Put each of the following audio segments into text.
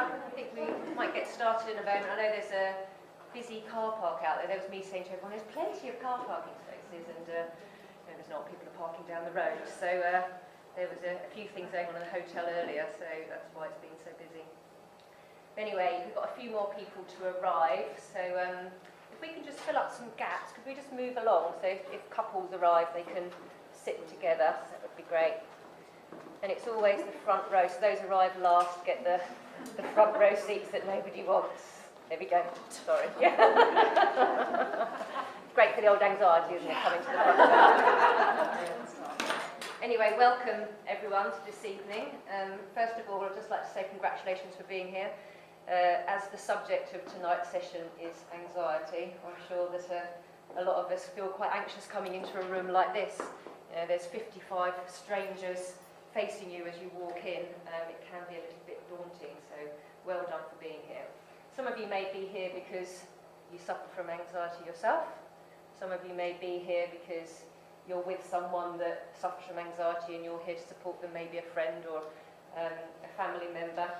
I think we might get started in a moment. I know there's a busy car park out there. There was me saying to everyone, there's plenty of car parking spaces, and there's not, people are parking down the road. So there was a few things going on in the hotel earlier, so that's why it's been so busy. Anyway, we've got a few more people to arrive, so if we can just fill up some gaps, could we just move along? So if couples arrive, they can sit together, so that would be great. And it's always the front row, so those arrive last get the front row seats that nobody wants. There we go, sorry. Great for the old anxiety, isn't it, coming to the front row. Anyway, welcome everyone to this evening. First of all, I'd just like to say congratulations for being here. As the subject of tonight's session is anxiety, I'm sure that a lot of us feel quite anxious coming into a room like this. There's 55 strangers facing you as you walk in. It can be a little bit daunting, so well done for being here. Some of you may be here because you suffer from anxiety yourself. Some of you may be here because you're with someone that suffers from anxiety and you're here to support them, maybe a friend or a family member.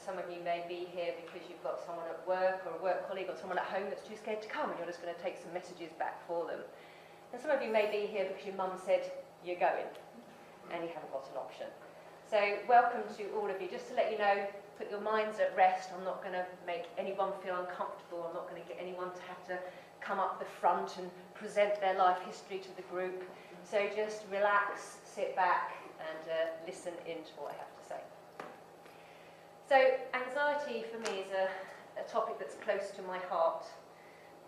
Some of you may be here because you've got someone at work or a work colleague or someone at home that's too scared to come, and you're just going to take some messages back for them. And some of you may be here because your mum said you're going and you haven't got an option. So welcome to all of you. Just to let you know, put your minds at rest. I'm not going to make anyone feel uncomfortable. I'm not going to get anyone to have to come up the front and present their life history to the group. So just relax, sit back and listen in to what I have to say. So anxiety for me is a topic that's close to my heart.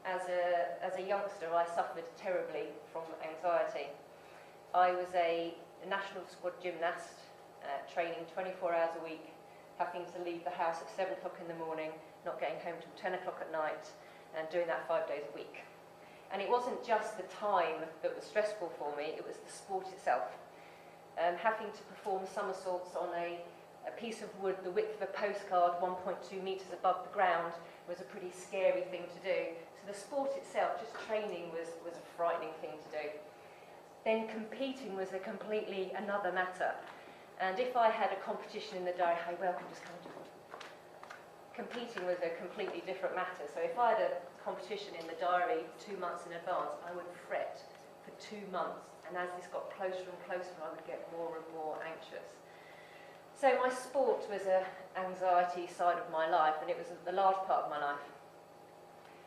As a youngster, I suffered terribly from anxiety. I was a national squad gymnast, training 24 hours a week, having to leave the house at 7 o'clock in the morning, not getting home till 10 o'clock at night, and doing that 5 days a week. And it wasn't just the time that was stressful for me, it was the sport itself. Having to perform somersaults on a piece of wood the width of a postcard 1.2 metres above the ground was a pretty scary thing to do. So the sport itself, just training, was a frightening thing to do. Then competing was a completely another matter. And if I had a competition in the diary, hey, welcome, just come to it. Competing was a completely different matter. So if I had a competition in the diary 2 months in advance, I would fret for 2 months. And as this got closer and closer, I would get more and more anxious. So my sport was an anxiety side of my life, and it was the large part of my life.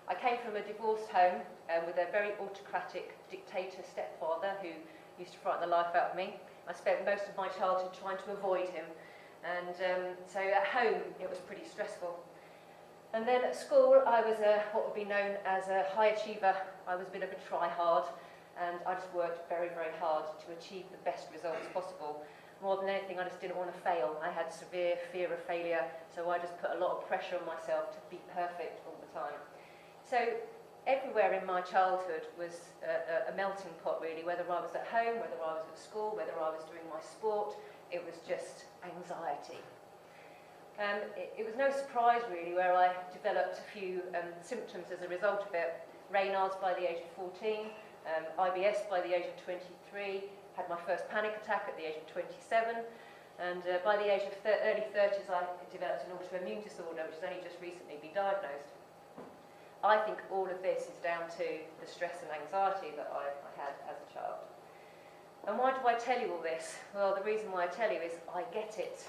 I came from a divorced home with a very autocratic dictator stepfather who used to frighten the life out of me. I spent most of my childhood trying to avoid him, and so at home it was pretty stressful. And then at school I was what would be known as a high achiever. I was a bit of a try-hard, and I just worked very, very hard to achieve the best results possible. More than anything, I just didn't want to fail. I had severe fear of failure, so I just put a lot of pressure on myself to be perfect all the time. So everywhere in my childhood was a melting pot, really, whether I was at home, whether I was at school, whether I was doing my sport, it was just anxiety. It was no surprise, really, where I developed a few symptoms as a result of it. Raynaud's by the age of 14, IBS by the age of 23, had my first panic attack at the age of 27, and by the age of early 30s I developed an autoimmune disorder which has only just recently been diagnosed. I think all of this is down to the stress and anxiety that I had as a child. And why do I tell you all this? Well, the reason why I tell you is I get it.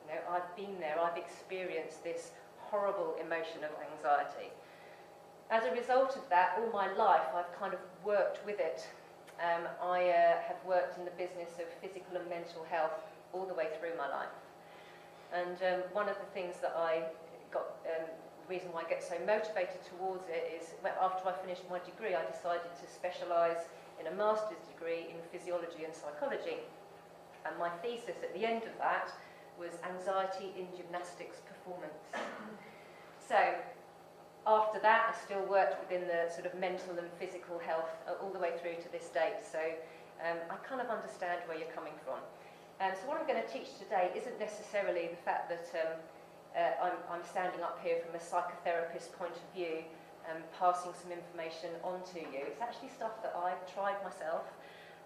You know, I've been there, I've experienced this horrible emotion of anxiety. As a result of that, all my life I've kind of worked with it. I have worked in the business of physical and mental health all the way through my life. And one of the things that I got, the reason why I get so motivated towards it is after I finished my degree, I decided to specialise in a master's degree in physiology and psychology. And my thesis at the end of that was anxiety in gymnastics performance. So after that, I still worked within the sort of mental and physical health all the way through to this date. So I kind of understand where you're coming from. So what I'm going to teach today isn't necessarily the fact that I'm standing up here from a psychotherapist point of view, passing some information on to you. It's actually stuff that I've tried myself,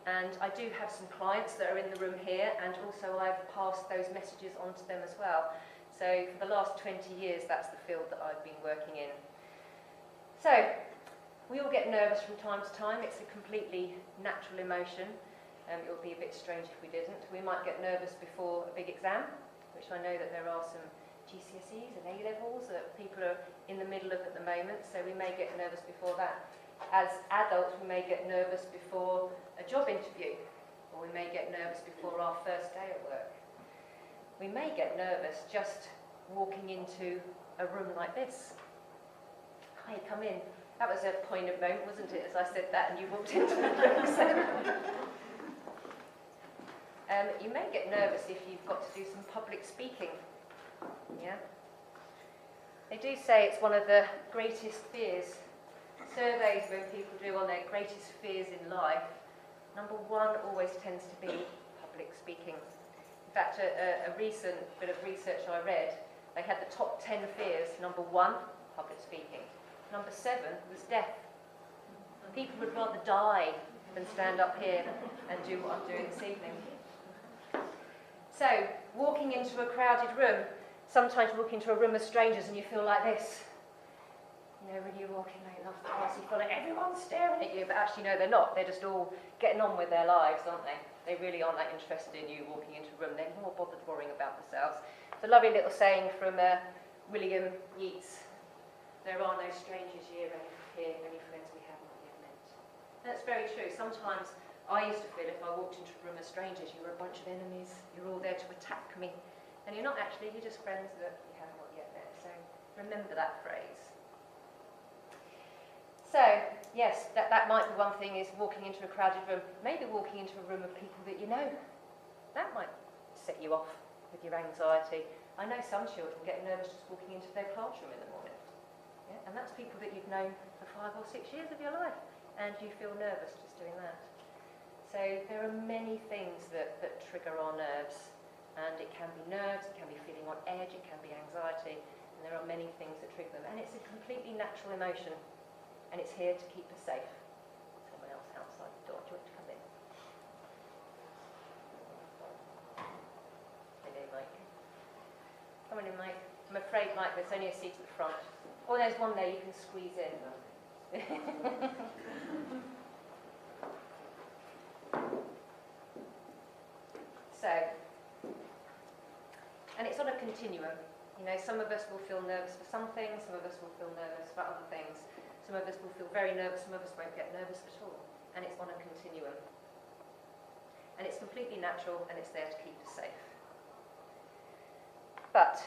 and I do have some clients that are in the room here, and also I've passed those messages on to them as well. So for the last 20 years, that's the field that I've been working in. So we all get nervous from time to time. It's a completely natural emotion. It would be a bit strange if we didn't. We might get nervous before a big exam, which I know that there are some GCSEs and A-levels that people are in the middle of at the moment, so we may get nervous before that. As adults, we may get nervous before a job interview, or we may get nervous before our first day at work. We may get nervous just walking into a room like this. Hi, come in. That was a poignant moment, wasn't it, as I said that and you walked into the room. You may get nervous if you've got to do some public speaking. Yeah? They do say it's one of the greatest fears. Surveys when people do on their greatest fears in life, number one always tends to be public speaking. In fact, a recent bit of research I read, they had the top 10 fears. Number one, public speaking. Number 7 was death. People would rather die than stand up here and do what I'm doing this evening. So, walking into a crowded room, sometimes you walk into a room of strangers and you feel like this. You know, when you're walking late after class, you feel like everyone's staring at you, but actually, no, they're not. They're just all getting on with their lives, aren't they? They really aren't that interested in you walking into a room. They're more bothered worrying about themselves. It's a lovely little saying from William Yeats. There are no strangers here, only friends we have not yet met. And that's very true. Sometimes I used to feel if I walked into a room of strangers, you were a bunch of enemies, you're all there to attack me. And you're not actually, you're just friends that you have not yet met. So remember that phrase. So, yes, that might be one thing, is walking into a crowded room. Maybe walking into a room of people that you know. That might set you off with your anxiety. I know some children get nervous just walking into their classroom in the morning. Yeah? And that's people that you've known for 5 or 6 years of your life. And you feel nervous just doing that. So there are many things that trigger our nerves. And it can be nerves, it can be feeling on edge, it can be anxiety. And there are many things that trigger them. And it's a completely natural emotion. And it's here to keep us safe. Someone else outside the door. Do you want to come in? Hello, Mike. Come on in, Mike. I'm afraid, Mike, there's only a seat at the front. Oh, there's one there you can squeeze in. So, and it's on a continuum. You know, some of us will feel nervous for some things, some of us will feel nervous for other things. Some of us will feel very nervous, some of us won't get nervous at all. And it's on a continuum. And it's completely natural, and it's there to keep us safe. But,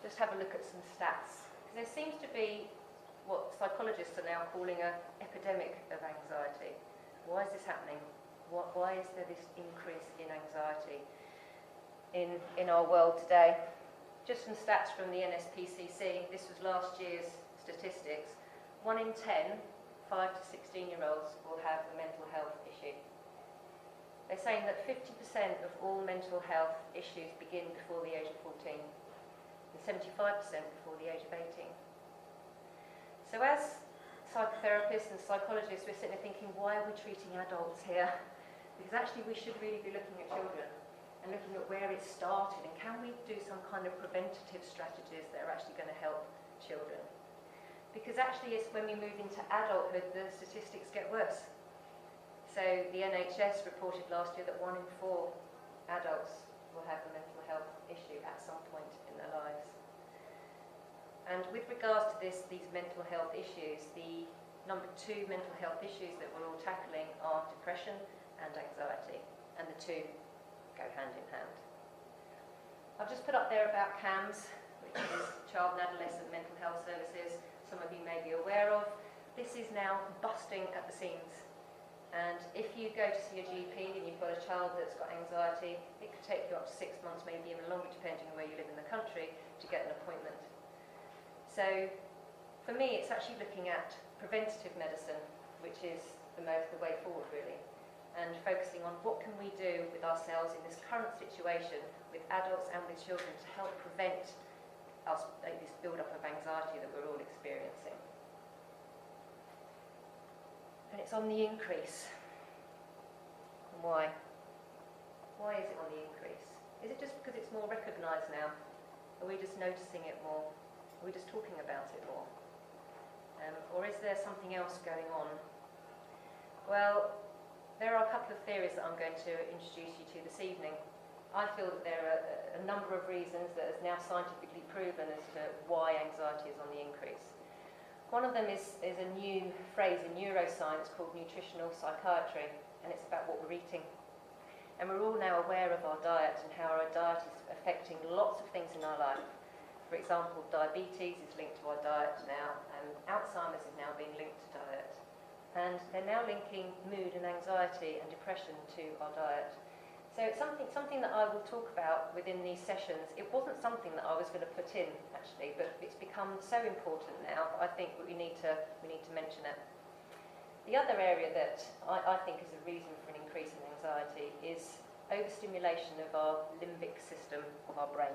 just have a look at some stats. Because there seems to be what psychologists are now calling an epidemic of anxiety. Why is this happening? Why is there this increase in anxiety in our world today? Just some stats from the NSPCC. This was last year's statistics. 1 in 10 5 to 16-year-olds will have a mental health issue. They're saying that 50% of all mental health issues begin before the age of 14 and 75% before the age of 18. So as psychotherapists and psychologists, we're sitting there thinking, why are we treating adults here? Because actually we should really be looking at children and looking at where it started, and can we do some kind of preventative strategies that are actually going to help children? Because actually it's when we move into adulthood the statistics get worse. So the NHS reported last year that 1 in 4 adults will have a mental health issue at some point in their lives. And with regards to these mental health issues, the number 2 mental health issues that we're all tackling are depression and anxiety, and the two go hand in hand. I've just put up there about CAMS, which is Child and Adolescent Mental Health Services. Some of you may be aware of. This is now busting at the seams. And if you go to see a GP and you've got a child that's got anxiety, it could take you up to 6 months, maybe even longer, depending on where you live in the country, to get an appointment. So for me, it's actually looking at preventative medicine, which is the way forward, really, and focusing on what can we do with ourselves in this current situation with adults and with children to help prevent this build-up of anxiety that we're all experiencing. And it's on the increase. And why? Why is it on the increase? Is it just because it's more recognised now? Are we just noticing it more? Are we just talking about it more? Or is there something else going on? Well, there are a couple of theories that I'm going to introduce you to this evening. I feel that there are a number of reasons that is now scientifically proven as to why anxiety is on the increase. One of them is a new phrase in neuroscience called Nutritional Psychiatry, and it's about what we're eating. And we're all now aware of our diet and how our diet is affecting lots of things in our life. For example, diabetes is linked to our diet now, and Alzheimer's is now being linked to diet. And they're now linking mood and anxiety and depression to our diet. So it's something that I will talk about within these sessions. It wasn't something that I was going to put in, actually, but it's become so important now that I think that we need to mention it. The other area that I think is a reason for an increase in anxiety is overstimulation of our limbic system of our brain.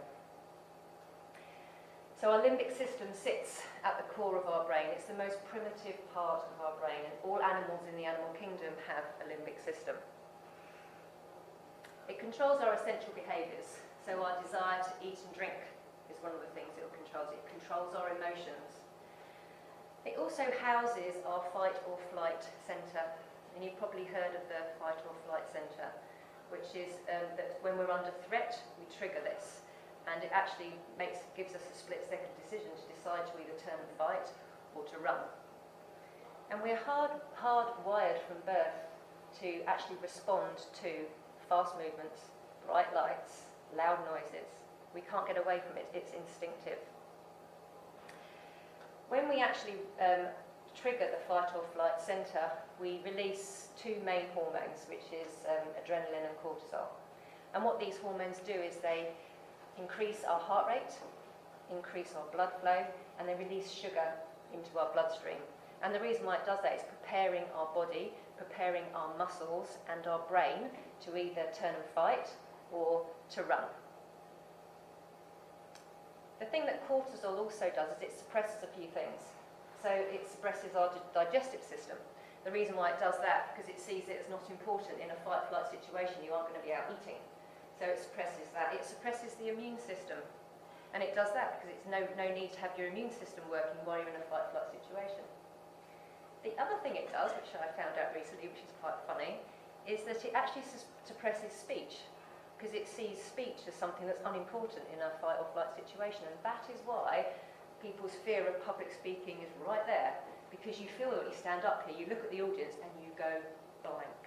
So our limbic system sits at the core of our brain. It's the most primitive part of our brain, and all animals in the animal kingdom have a limbic system. It controls our essential behaviours. So our desire to eat and drink is one of the things it controls. It controls our emotions. It also houses our fight or flight centre. And you've probably heard of the fight or flight centre, which is that when we're under threat, we trigger this. And it actually gives us a split-second decision to decide to either turn and fight or to run. And we're hardwired from birth to actually respond to fast movements, bright lights, loud noises. We can't get away from it. It's instinctive. When we actually trigger the fight or flight centre, we release two main hormones, which is adrenaline and cortisol. And what these hormones do is they increase our heart rate, increase our blood flow, and they release sugar into our bloodstream. And the reason why it does that is preparing our body, preparing our muscles and our brain to either turn and fight or to run. The thing that cortisol also does is it suppresses a few things. So it suppresses our digestive system. The reason why it does that, because it sees it as not important in a fight-flight situation. You aren't going to be out eating. So it suppresses that. It suppresses the immune system. And it does that because it's no need to have your immune system working while you're in a fight-flight situation. The other thing it does, which I found out recently, which is quite funny, is that it actually suppresses speech, because it sees speech as something that's unimportant in a fight or flight situation. And that is why people's fear of public speaking is right there, because you feel that you stand up here, you look at the audience and you go blank.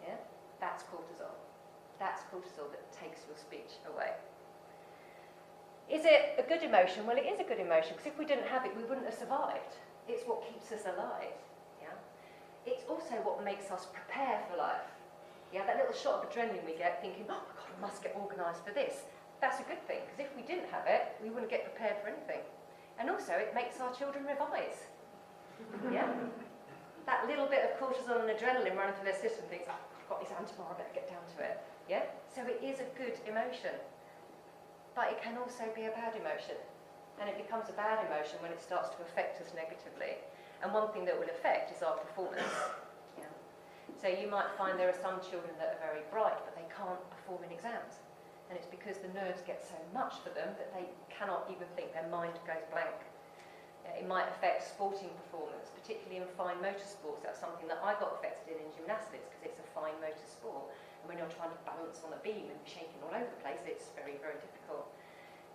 Yeah? That's cortisol. That's cortisol that takes your speech away. Is it a good emotion? Well, it is a good emotion, because if we didn't have it, we wouldn't have survived. It's what keeps us alive. Yeah? It's also what makes us prepare for life. Yeah, that little shot of adrenaline we get thinking, oh my God, I must get organised for this. That's a good thing, because if we didn't have it, we wouldn't get prepared for anything. And also, it makes our children revise. Yeah? That little bit of cortisol and adrenaline running through their system thinks, oh, I've got this tomorrow, I better get down to it. Yeah? So it is a good emotion. But it can also be a bad emotion. And it becomes a bad emotion when it starts to affect us negatively. And one thing that will affect is our performance. Yeah. So you might find there are some children that are very bright, but they can't perform in exams. And it's because the nerves get so much for them that they cannot even think, their mind goes blank. It might affect sporting performance, particularly in fine motor sports. That's something that I got affected in gymnastics, because it's a fine motor sport. And when you're trying to balance on a beam and shaking all over the place, it's very, very difficult.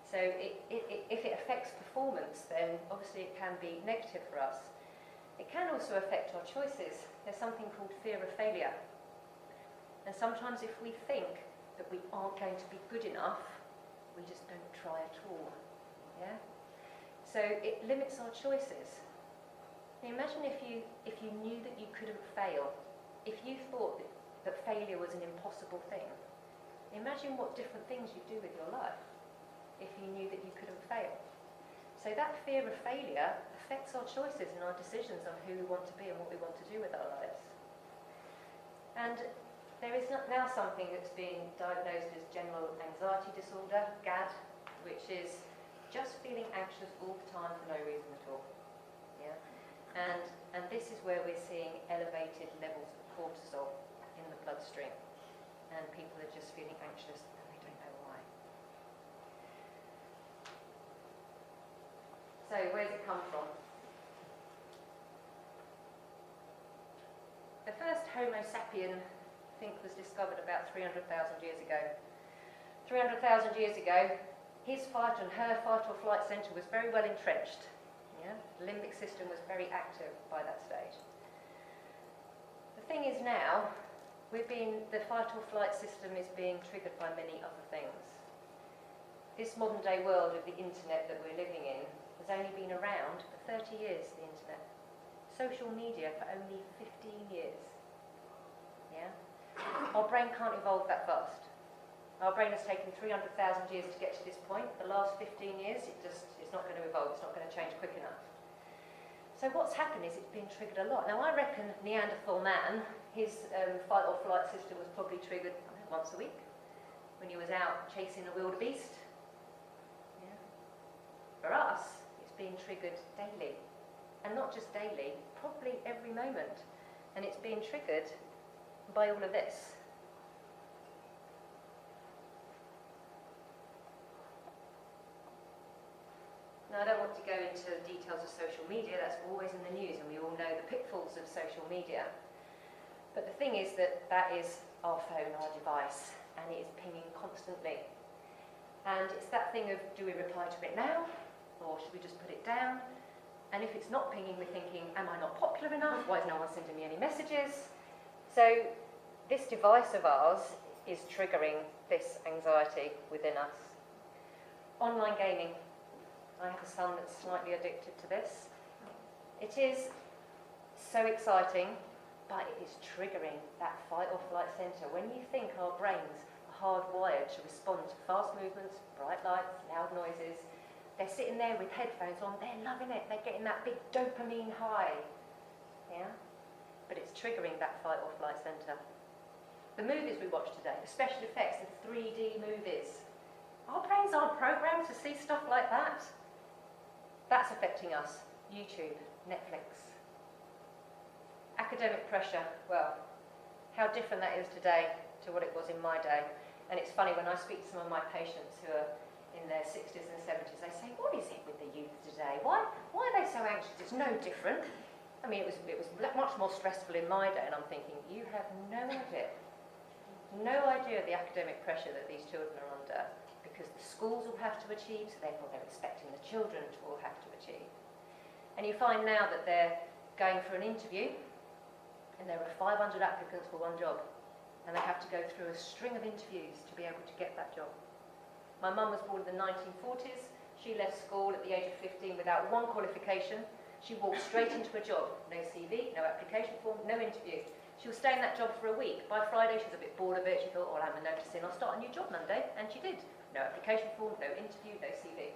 So if it affects performance, then obviously it can be negative for us. It can also affect our choices. There's something called fear of failure. And sometimes if we think that we aren't going to be good enough, we just don't try at all. Yeah? So it limits our choices. Imagine if you knew that you couldn't fail, if you thought that failure was an impossible thing. Imagine what different things you'd do with your life if you knew that you couldn't fail. So that fear of failure affects our choices and our decisions on who we want to be and what we want to do with our lives. And there is now something that's being diagnosed as general anxiety disorder, GAD, which is just feeling anxious all the time for no reason at all. Yeah? And this is where we're seeing elevated levels of cortisol in the bloodstream. And people are just feeling anxious and they don't know why. So where's it come from? The first Homo sapien, I think, was discovered about 300,000 years ago. 300,000 years ago, his fight and her fight or flight centre was very well entrenched. Yeah? The limbic system was very active by that stage. The thing is now, the fight or flight system is being triggered by many other things. This modern day world of the internet that we're living in has only been around for 30 years, the internet. Social media for only 15 years. Yeah? Our brain can't evolve that fast. Our brain has taken 300,000 years to get to this point. The last 15 years, it's not going to evolve, it's not going to change quick enough. So what's happened is it's been triggered a lot. Now I reckon Neanderthal man, his fight or flight system was probably triggered once a week when he was out chasing a wildebeest. Yeah. For us, it's being triggered daily. And not just daily, probably every moment. And it's being triggered by all of this. Now, I don't want to go into the details of social media, that's always in the news, and we all know the pitfalls of social media. But the thing is that is our phone, our device, and it is pinging constantly. And it's that thing of, do we reply to it now, or should we just put it down? And if it's not pinging, we're thinking, am I not popular enough? Why is no one sending me any messages? So this device of ours is triggering this anxiety within us. Online gaming. I have a son that's slightly addicted to this. It is so exciting, but it is triggering that fight or flight centre. When you think our brains are hardwired to respond to fast movements, bright lights, loud noises, they're sitting there with headphones on, they're loving it, they're getting that big dopamine high. Yeah? But it's triggering that fight or flight centre. The movies we watch today, the special effects, the 3D movies, our brains aren't programmed to see stuff like that. That's affecting us. YouTube, Netflix. Academic pressure, well, how different that is today to what it was in my day. And it's funny, when I speak to some of my patients who are in their 60s and 70s, they say, what is it with the youth today? Why are they so anxious? It's no different. I mean, it was much more stressful in my day, and I'm thinking, you have no idea. No idea the academic pressure that these children are under, because the schools will have to achieve, so therefore they're expecting the children to all have to achieve. And you find now that they're going for an interview, and there are 500 applicants for one job, and they have to go through a string of interviews to be able to get that job. My mum was born in the 1940s. She left school at the age of 15 without one qualification. She walked straight into a job. No CV, no application form, no interview. She was staying in that job for a week. By Friday, she was a bit bored of it. She thought, oh, I'll have a notice in. I'll start a new job Monday. And she did. No application form, no interview, no CV.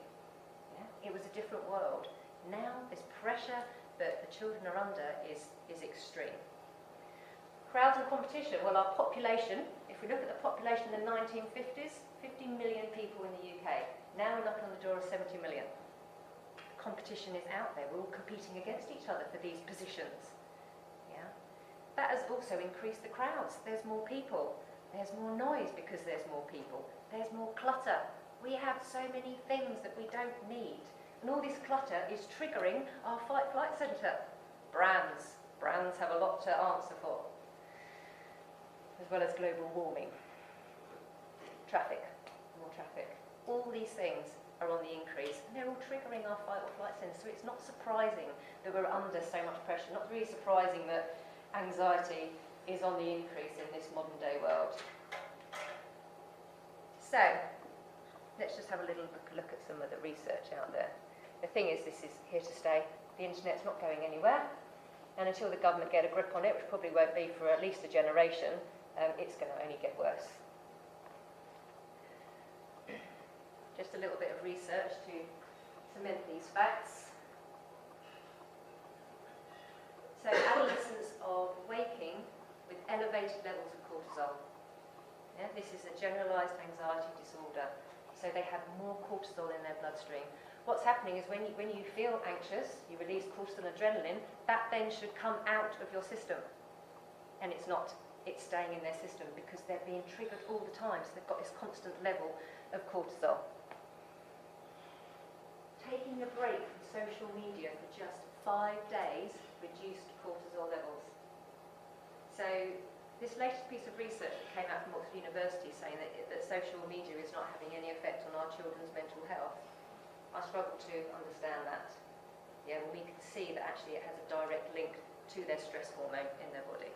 Yeah? It was a different world. Now, this pressure that the children are under is extreme. Crowds and competition. Well, our population, if we look at the population in the 1950s, 50 million people in the UK. Now we're knocking on the door of 70 million. Competition is out there. We're all competing against each other for these positions. Yeah? That has also increased the crowds. There's more people. There's more noise because there's more people. There's more clutter. We have so many things that we don't need. And all this clutter is triggering our fight-flight centre. Brands. Brands have a lot to answer for, as well as global warming. Traffic. More traffic. All these things are on the increase, and they're all triggering our fight or flight centre. So it's not surprising that we're under so much pressure. Not really surprising that anxiety is on the increase in this modern day world. So, let's just have a little look at some of the research out there. The thing is, this is here to stay. The internet's not going anywhere, and until the government get a grip on it, which probably won't be for at least a generation, it's going to only get worse. Just a little bit of research to cement these facts. So adolescents are waking with elevated levels of cortisol. Yeah, this is a generalised anxiety disorder. So they have more cortisol in their bloodstream. What's happening is when you feel anxious, you release cortisol and adrenaline, that then should come out of your system. And it's not. It's staying in their system because they're being triggered all the time. So they've got this constant level of cortisol. Taking a break from social media for just 5 days reduced cortisol levels. So this latest piece of research that came out from Oxford University saying that social media is not having any effect on our children's mental health, I struggle to understand that. Yeah, well, we can see that actually it has a direct link to their stress hormone in their body.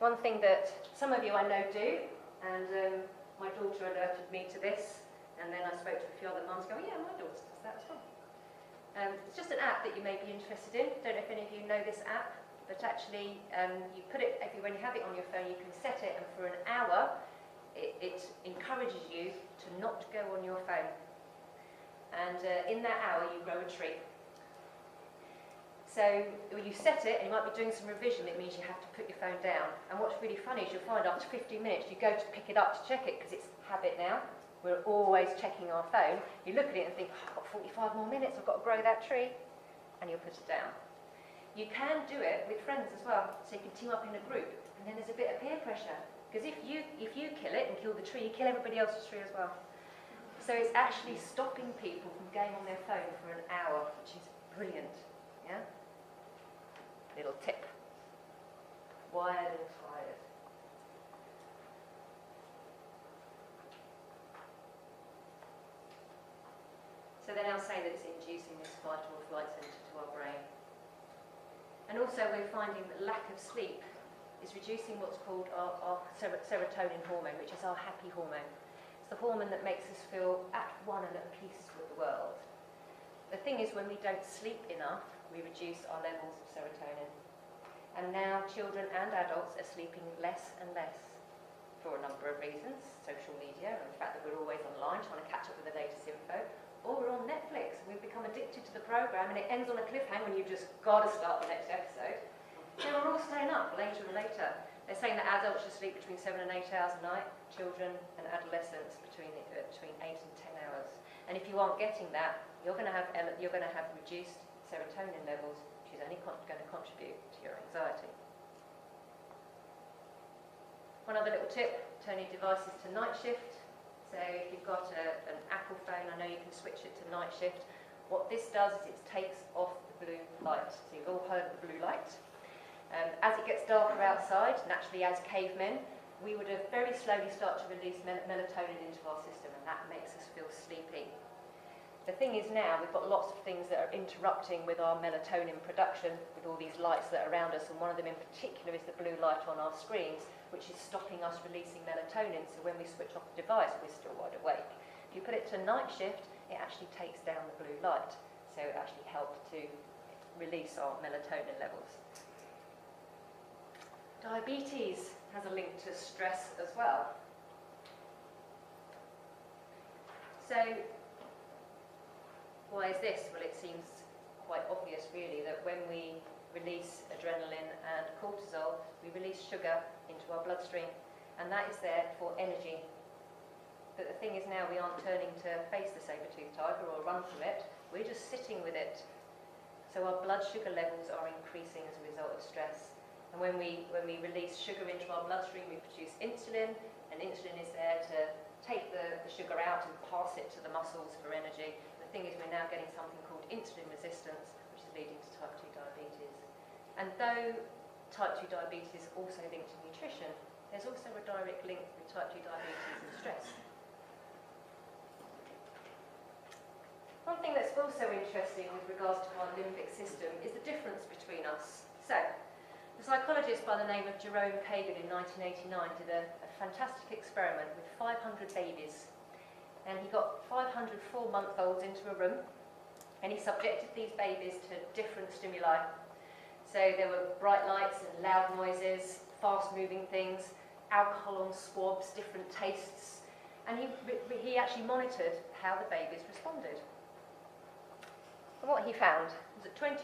One thing that some of you I know do, and my daughter alerted me to this, and then I spoke to a few other mums going, yeah, my daughter does that as well. It's just an app that you may be interested in. Don't know if any of you know this app, but actually you put it, when you have it on your phone, you can set it, and for an hour it encourages you to not go on your phone. And in that hour you grow a tree. So when you set it, and you might be doing some revision, it means you have to put your phone down. And what's really funny is you'll find after 15 minutes you go to pick it up to check it, because it's habit now. We're always checking our phone. You look at it and think, oh, I've got 45 more minutes, I've got to grow that tree. And you'll put it down. You can do it with friends as well, so you can team up in a group, and then there's a bit of peer pressure. Because if you kill it and kill the tree, you kill everybody else's tree as well. So it's actually stopping people from going on their phone for an hour, which is brilliant. Yeah? Little tip. Wired and tired. So they're now saying that it's inducing this fight or flight centre to our brain. And also we're finding that lack of sleep is reducing what's called our serotonin hormone, which is our happy hormone. It's the hormone that makes us feel at one and at peace with the world. The thing is, when we don't sleep enough, we reduce our levels of serotonin. And now children and adults are sleeping less and less for a number of reasons. Social media, and the fact that we're always online trying to catch up with the latest info. Or we're on Netflix, and we've become addicted to the programme, and it ends on a cliffhanger when you've just got to start the next episode. So we're all staying up later and later. They're saying that adults should sleep between 7 and 8 hours a night, children and adolescents between 8 and 10 hours. And if you aren't getting that, you're going to have reduced serotonin levels, which is only going to contribute to your anxiety. One other little tip, turn your devices to night shift. So if you've got an Apple phone, I know you can switch it to night shift. What this does is it takes off the blue light. So you've all heard of the blue light. As it gets darker outside, naturally as cavemen, we would very slowly start to release melatonin into our system, and that makes us feel sleepy. The thing is now, we've got lots of things that are interrupting with our melatonin production, with all these lights that are around us, and one of them in particular is the blue light on our screens, which is stopping us releasing melatonin, so when we switch off the device, we're still wide awake. If you put it to night shift, it actually takes down the blue light, so it actually helps to release our melatonin levels. Diabetes has a link to stress as well. So, why is this? Well, it seems quite obvious really that when we release adrenaline and cortisol, we release sugar into our bloodstream, and that is there for energy. But the thing is now we aren't turning to face the saber-toothed tiger or run from it, we're just sitting with it. So our blood sugar levels are increasing as a result of stress. And when we release sugar into our bloodstream, we produce insulin, and insulin is there to take the sugar out and pass it to the muscles for energy. The thing is, we're now getting something called insulin resistance, which is leading to type 2 diabetes. And though type 2 diabetes is also linked to nutrition, there's also a direct link with type 2 diabetes and stress. One thing that's also interesting with regards to our limbic system is the difference between us. So, the psychologist by the name of Jerome Kagan in 1989 did a fantastic experiment with 500 babies. And he got 500 4-month-olds into a room, and he subjected these babies to different stimuli. So there were bright lights and loud noises, fast-moving things, alcohol on swabs, different tastes, and he actually monitored how the babies responded. And what he found was that 20%,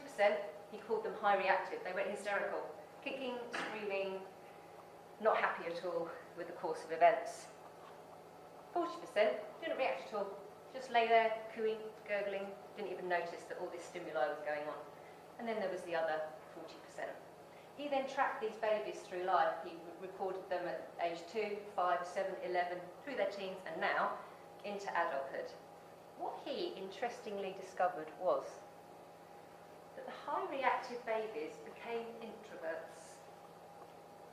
he called them high reactive, they went hysterical, kicking, screaming, not happy at all with the course of events. 40% didn't react at all, just lay there, cooing, gurgling, didn't even notice that all this stimuli was going on. And then there was the other 40%. He then tracked these babies through life. He recorded them at age 2, 5, 7, 11, through their teens, and now into adulthood. What he, in interestingly discovered was that the high reactive babies became introverts.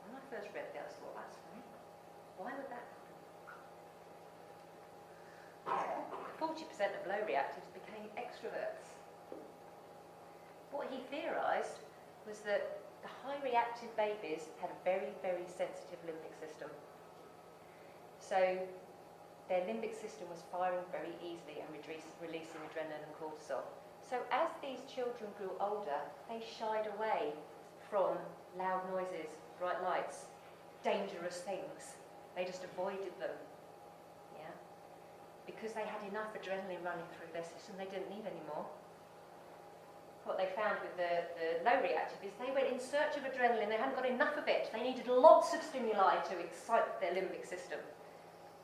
When I first read that, I thought, that's funny. Why would that happen? 40% of low reactives became extroverts. What he theorised was that the high reactive babies had a very, very sensitive limbic system. So their limbic system was firing very easily and releasing adrenaline and cortisol. So as these children grew older, they shied away from loud noises, bright lights, dangerous things. They just avoided them. Yeah? Because they had enough adrenaline running through their system, they didn't need any more. What they found with the low reactive is they went in search of adrenaline, they hadn't got enough of it, they needed lots of stimuli to excite their limbic system.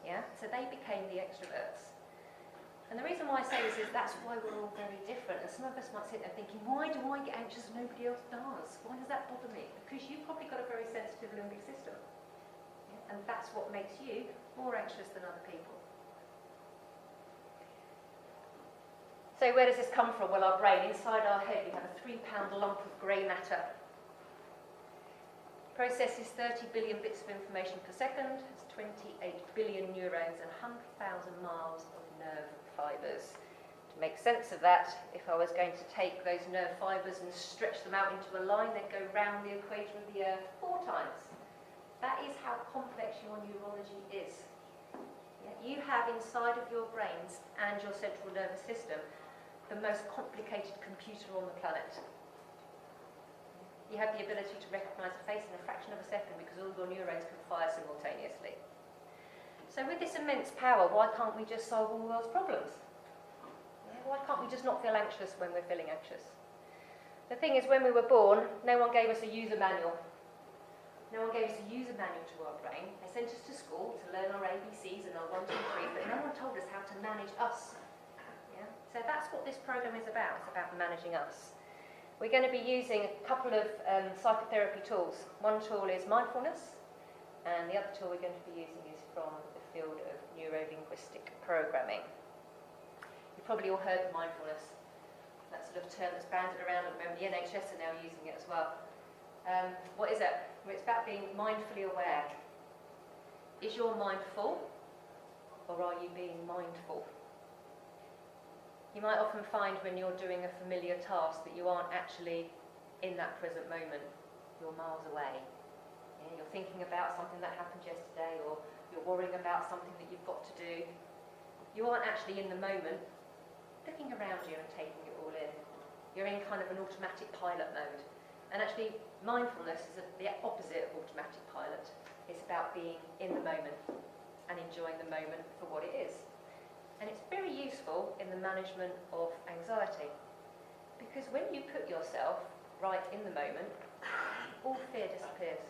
Yeah? So they became the extroverts. And the reason why I say this is that's why we're all very different. And some of us might sit there thinking, why do I get anxious and nobody else does? Why does that bother me? Because you've probably got a very sensitive limbic system. Yeah? And that's what makes you more anxious than other people. So where does this come from? Well, our brain, inside our head, we have a 3-pound lump of grey matter. Processes 30 billion bits of information per second, has 28 billion neurons and 100,000 miles of nerve fibres. To make sense of that, if I was going to take those nerve fibres and stretch them out into a line, they'd go round the equator of the Earth 4 times. That is how complex your neurology is. Yeah? You have inside of your brains and your central nervous system the most complicated computer on the planet. You have the ability to recognise a face in a fraction of a second because all your neurons can fire simultaneously. So with this immense power, why can't we just solve all the world's problems? Yeah, why can't we just not feel anxious when we're feeling anxious? The thing is, when we were born, no one gave us a user manual. No one gave us a user manual to our brain. They sent us to school to learn our ABCs and our 1, 2, 3, but no one told us how to manage us. Yeah? So that's what this program is about. It's about managing us. We're going to be using a couple of psychotherapy tools. One tool is mindfulness, and the other tool we're going to be using is from the field of neuro-linguistic programming. You've probably all heard of mindfulness. That sort of term that's banded around at the moment. The NHS are now using it as well. What is it? Well, it's about being mindfully aware. Is your mind full, or are you being mindful? You might often find when you're doing a familiar task that you aren't actually in that present moment. You're miles away. Yeah, you're thinking about something that happened yesterday, or you're worrying about something that you've got to do. You aren't actually in the moment, looking around you and taking it all in. You're in kind of an automatic pilot mode. And actually, mindfulness is the opposite of automatic pilot. It's about being in the moment and enjoying the moment for what it is. And it's very useful in the management of anxiety, because when you put yourself right in the moment, all fear disappears.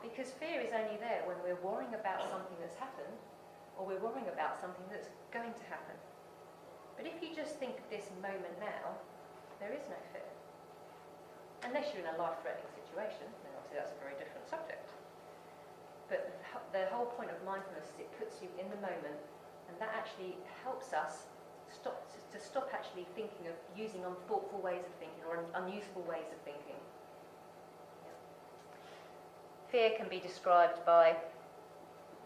Because fear is only there when we're worrying about something that's happened, or we're worrying about something that's going to happen. But if you just think of this moment now, there is no fear. Unless you're in a life-threatening situation, then obviously that's a very different subject. But the whole point of mindfulness is it puts you in the moment, and that actually helps us stop actually thinking of using unthoughtful ways of thinking or unuseful ways of thinking. Yeah. Fear can be described by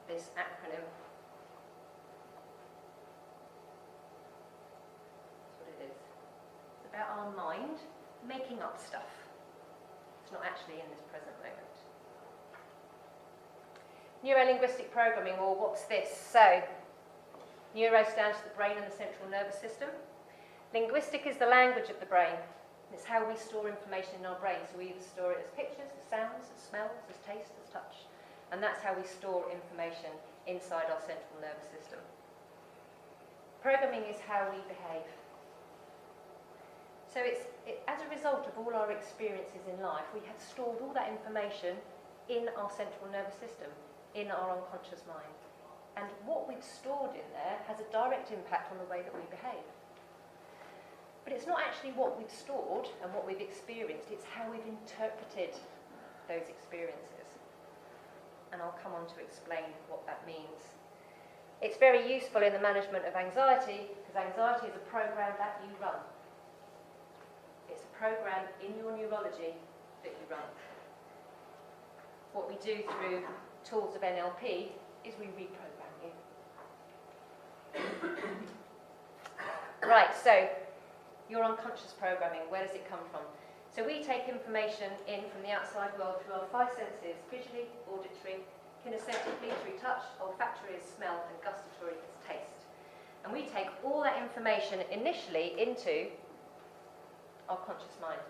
this acronym. That's what it is. It's about our mind making up stuff. It's not actually in this present moment. Neuro-linguistic programming, or what's this? So, neuro stands for the brain and the central nervous system. Linguistic is the language of the brain. It's how we store information in our brain. So we either store it as pictures, as sounds, as smells, as taste, as touch. And that's how we store information inside our central nervous system. Programming is how we behave. So as a result of all our experiences in life, we have stored all that information in our central nervous system, in our unconscious mind. And what we've stored in there has a direct impact on the way that we behave. But it's not actually what we've stored and what we've experienced, it's how we've interpreted those experiences. And I'll come on to explain what that means. It's very useful in the management of anxiety, because anxiety is a program that you run. It's a program in your neurology that you run. What we do through tools of NLP is we reprogram you. Right, so your unconscious programming, where does it come from? So we take information in from the outside world through our 5 senses: visually, auditory, kinesthetically through touch, olfactory as smell, and gustatory as taste. And we take all that information initially into our conscious mind.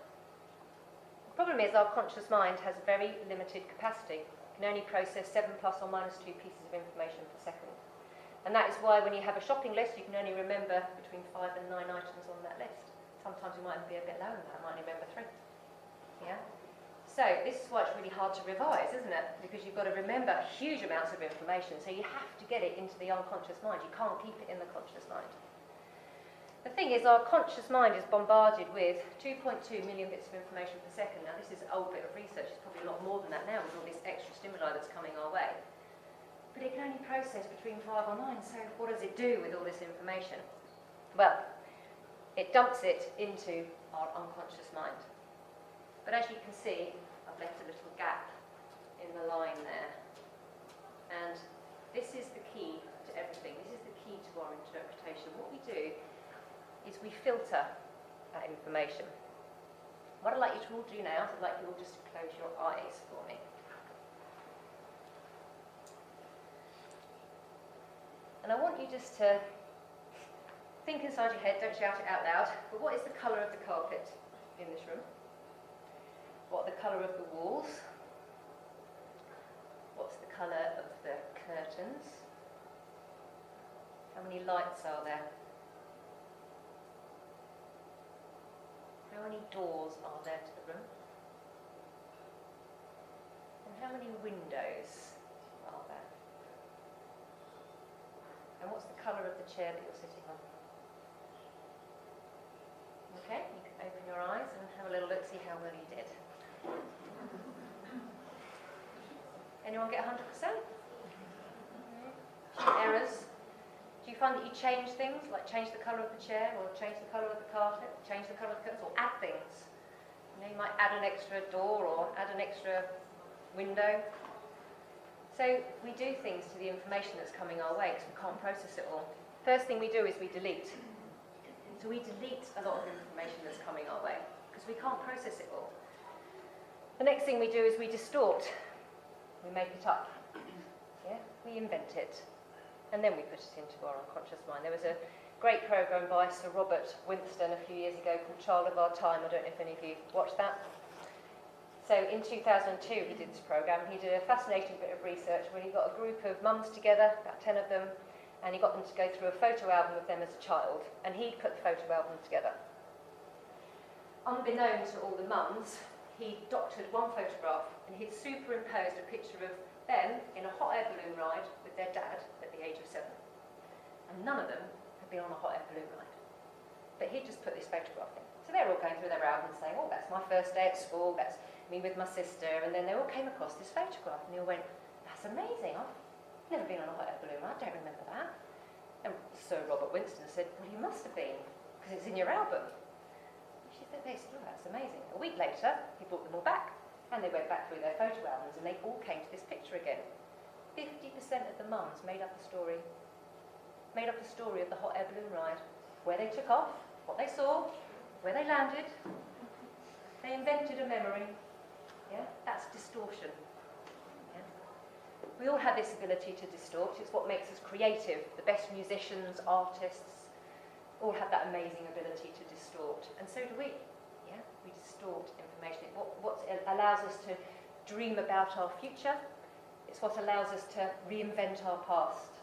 The problem is our conscious mind has a very limited capacity. It can only process 7 plus or minus 2 pieces of information per second. And that is why when you have a shopping list, you can only remember between 5 and 9 items on that list. Sometimes you might be a bit lower than that, I might only remember 3. Yeah? So this is why it's really hard to revise, isn't it? Because you've got to remember huge amounts of information, so you have to get it into the unconscious mind. You can't keep it in the conscious mind. The thing is, our conscious mind is bombarded with 2.2 million bits of information per second. Now, this is an old bit of research. It's probably a lot more than that now with all this extra stimuli that's coming our way. But it can only process between 5 or 9, so what does it do with all this information? Well, it dumps it into our unconscious mind. But as you can see, I've left a little gap in the line there. And this is the key to everything. This is the key to our interpretation. What we do is we filter that information. What I'd like you to all do now is I'd like you all just to close your eyes for me. And I want you just to think inside your head, don't shout it out loud, but what is the colour of the carpet in this room? What are the colour of the walls? What's the colour of the curtains? How many lights are there? How many doors are there to the room? And how many windows are there? And what's the colour of the chair that you're sitting on? Okay, you can open your eyes and have a little look, see how well you did. Anyone get 100%? Errors? Do you find that you change things, like change the colour of the chair, or change the colour of the carpet, change the colour of the curtains, or add things? You know, you might add an extra door or add an extra window. So we do things to the information that's coming our way because we can't process it all. First thing we do is we delete. So we delete a lot of information that's coming our way because we can't process it all. The next thing we do is we distort. We make it up. Yeah? We invent it. And then we put it into our unconscious mind. There was a great program by Sir Robert Winston a few years ago called Child of Our Time. I don't know if any of you watched that. So in 2002 he did this program. He did a fascinating bit of research where he got a group of mums together, about 10 of them, and he got them to go through a photo album of them as a child, and he'd put the photo album together. Unbeknown to all the mums, he doctored one photograph and he'd superimposed a picture of them in a hot air balloon ride with their dad at the age of 7. And none of them had been on a hot air balloon ride. But he'd just put this photograph in. So they're all going through their album saying, oh, that's my first day at school, that's me with my sister, and then they all came across this photograph and they all went, that's amazing, I've never been on a hot air balloon ride, I don't remember that. And Sir Robert Winston said, well, you must have been, because it's in your album. She said, oh, that's amazing. A week later, he brought them all back, and they went back through their photo albums, and they all came to this picture again. 50% of the mums made up the story of the hot air balloon ride, where they took off, what they saw, where they landed. They invented a memory. Yeah, that's distortion. Yeah. We all have this ability to distort. It's what makes us creative. The best musicians, artists, all have that amazing ability to distort. And so do we. Yeah, we distort information. What allows us to dream about our future. It's what allows us to reinvent our past.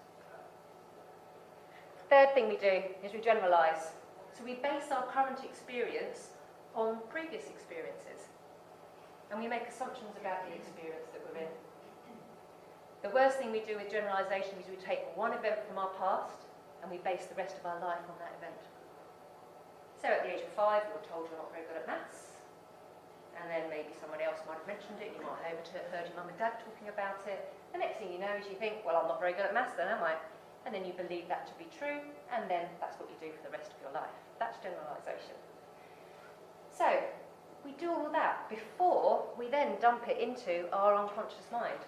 Third thing we do is we generalise. So we base our current experience on previous experiences. And we make assumptions about the experience that we're in. The worst thing we do with generalisation is we take one event from our past and we base the rest of our life on that event. So at the age of 5, you're told you're not very good at maths. And then maybe someone else might have mentioned it, you might have heard your mum and dad talking about it. The next thing you know is you think, well, I'm not very good at maths then, am I? and then you believe that to be true, and then that's what you do for the rest of your life. That's generalization. So, we do all of that before we then dump it into our unconscious mind,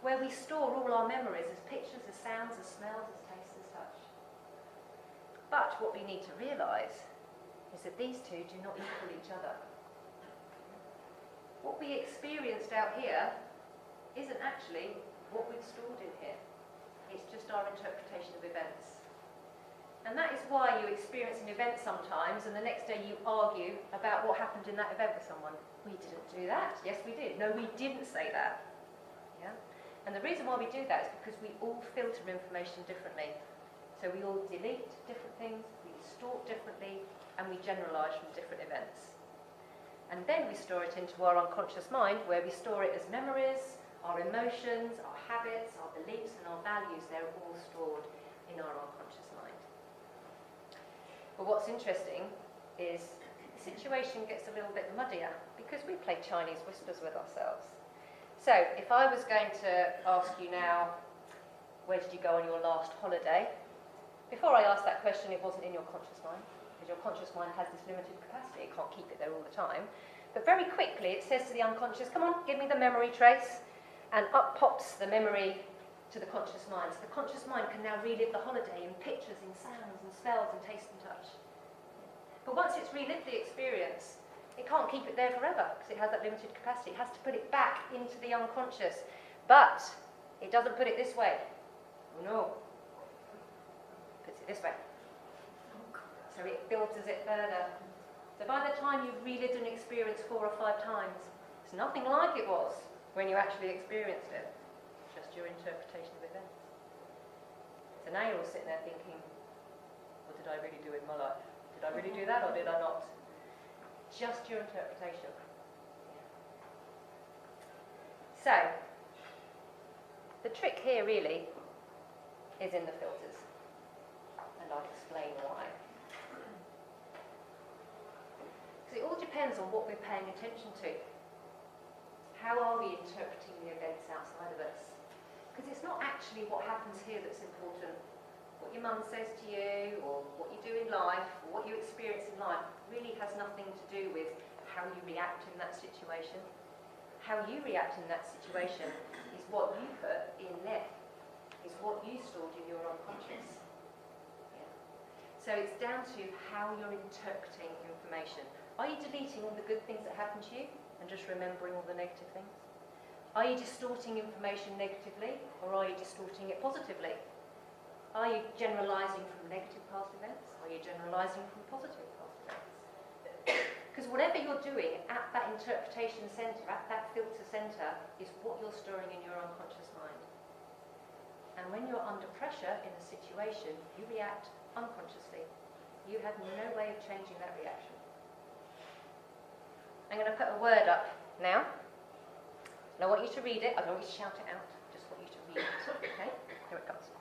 where we store all our memories as pictures, as sounds, as smells, as tastes, as touch. But what we need to realise is that these two do not equal each other. What we experienced out here isn't actually what we've stored in here. It's just our interpretation of events. And that is why you experience an event sometimes and the next day you argue about what happened in that event with someone. We didn't do that. Yes, we did. No, we didn't say that. Yeah? And the reason why we do that is because we all filter information differently. So we all delete different things, we distort differently, and we generalise from different events. And then we store it into our unconscious mind, where we store it as memories, our emotions, our habits, our beliefs, and our values. They're all stored in our unconscious mind. But what's interesting is the situation gets a little bit muddier because we play Chinese whispers with ourselves. So if I was going to ask you now, where did you go on your last holiday? Before I asked that question, it wasn't in your conscious mind, because your conscious mind has this limited capacity. It can't keep it there all the time. But very quickly it says to the unconscious, come on, give me the memory trace. And up pops the memory to the conscious mind. So the conscious mind can now relive the holiday in pictures, in sounds, and smells, and taste and touch. But once it's relived the experience, it can't keep it there forever because it has that limited capacity. It has to put it back into the unconscious. But it doesn't put it this way. Oh no. It puts it this way. So it filters it further. So by the time you've relived an experience 4 or 5 times, it's nothing like it was when you actually experienced it. It's just your interpretation of events. So now you're all sitting there thinking, what did I really do in my life? Did I really do that or did I not? Just your interpretation. So, the trick here really is in the filters. And I'll explain why. Because it all depends on what we're paying attention to. How are we interpreting the events outside of us? Because it's not actually what happens here that's important. What your mum says to you, or what you do in life, or what you experience in life, really has nothing to do with how you react in that situation. How you react in that situation is what you put in there, is what you stored in your unconscious. Yeah. So it's down to how you're interpreting information. Are you deleting all the good things that happen to you and just remembering all the negative things? Are you distorting information negatively, or are you distorting it positively? Are you generalising from negative past events? Are you generalising from positive past events? Because whatever you're doing at that interpretation centre, at that filter centre, is what you're storing in your unconscious mind. And when you're under pressure in a situation, you react unconsciously. You have no way of changing that reaction. I'm going to put a word up now. And I want you to read it. I don't want you to shout it out. I just want you to read it. Okay? Here it comes.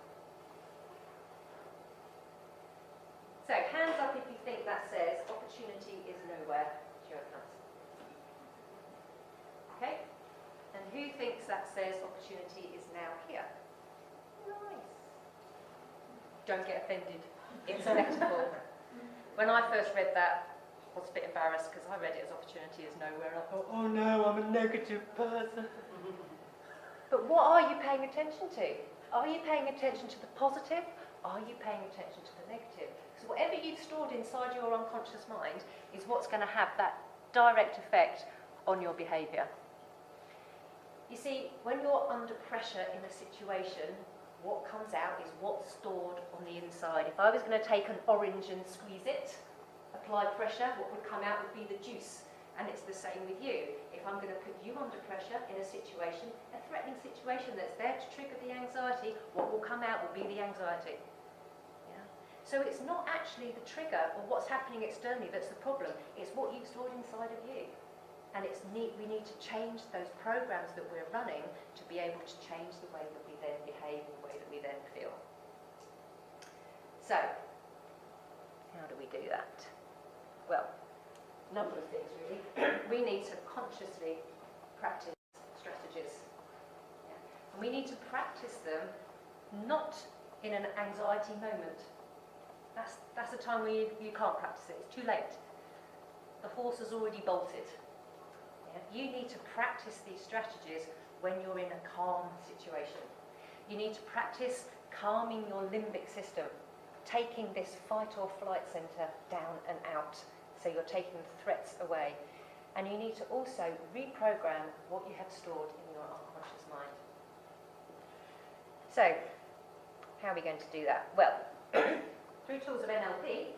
So, hands up if you think that says opportunity is nowhere. Show of hands. Okay? And who thinks that says opportunity is now here? Nice. Don't get offended. It's a metaphor. When I first read that, I was a bit embarrassed because I read it as opportunity is nowhere. And I thought, oh no, I'm a negative person. But what are you paying attention to? Are you paying attention to the positive? Are you paying attention to the negative? Because whatever you've stored inside your unconscious mind is what's going to have that direct effect on your behaviour. You see, when you're under pressure in a situation, what comes out is what's stored on the inside. If I was going to take an orange and squeeze it, apply pressure, what would come out would be the juice. And it's the same with you. If I'm going to put you under pressure in a situation, a threatening situation that's there to trigger the anxiety, what will come out will be the anxiety. So it's not actually the trigger or what's happening externally that's the problem. It's what you've stored inside of you. And we need to change those programs that we're running to be able to change the way that we then behave and the way that we then feel. So, how do we do that? Well, a number of things really. We need to consciously practice strategies. Yeah. And we need to practice them not in an anxiety moment. That's a time where you can't practice it. It's too late. The horse has already bolted. Yeah? You need to practice these strategies when you're in a calm situation. You need to practice calming your limbic system, taking this fight or flight centre down and out, so you're taking the threats away. And you need to also reprogram what you have stored in your unconscious mind. So, how are we going to do that? Well, through tools of NLP,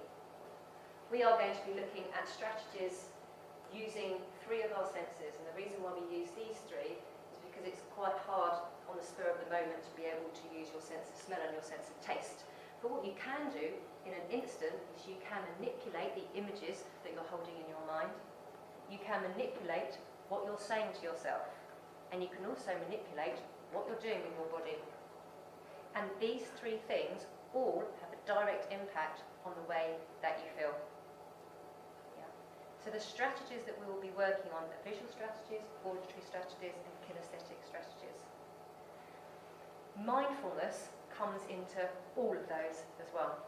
we are going to be looking at strategies using 3 of our senses. And the reason why we use these 3 is because it's quite hard on the spur of the moment to be able to use your sense of smell and your sense of taste. But what you can do in an instant is you can manipulate the images that you're holding in your mind. You can manipulate what you're saying to yourself. And you can also manipulate what you're doing with your body. And these 3 things all have a direct impact on the way that you feel. Yeah. So the strategies that we will be working on are visual strategies, auditory strategies, and kinesthetic strategies. Mindfulness comes into all of those as well.